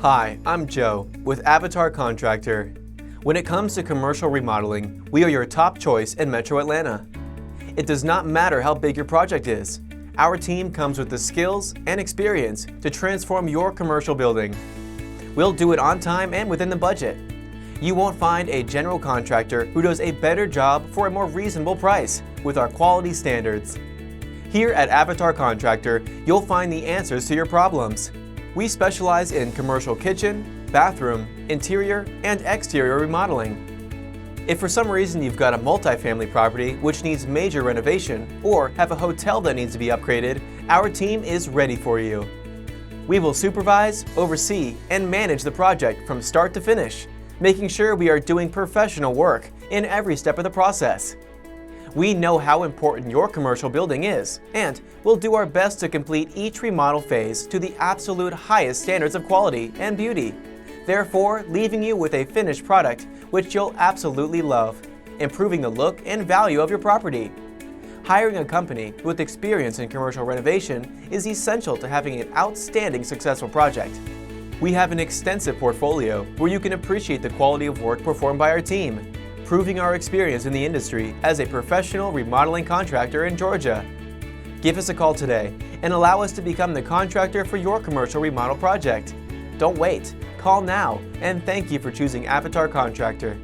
Hi, I'm Joe with Avatar Contractor. When it comes to commercial remodeling, we are your top choice in Metro Atlanta. It does not matter how big your project is. Our team comes with the skills and experience to transform your commercial building. We'll do it on time and within the budget. You won't find a general contractor who does a better job for a more reasonable price with our quality standards. Here at Avatar Contractor, you'll find the answers to your problems. We specialize in commercial kitchen, bathroom, interior, and exterior remodeling. If for some reason you've got a multifamily property which needs major renovation or have a hotel that needs to be upgraded, our team is ready for you. We will supervise, oversee, and manage the project from start to finish, making sure we are doing professional work in every step of the process. We know how important your commercial building is, and we'll do our best to complete each remodel phase to the absolute highest standards of quality and beauty, therefore leaving you with a finished product which you'll absolutely love, improving the look and value of your property. Hiring a company with experience in commercial renovation is essential to having an outstanding successful project. We have an extensive portfolio where you can appreciate the quality of work performed by our team, proving our experience in the industry as a professional remodeling contractor in Georgia. Give us a call today and allow us to become the contractor for your commercial remodel project. Don't wait, call now, and thank you for choosing Avatar Contractor.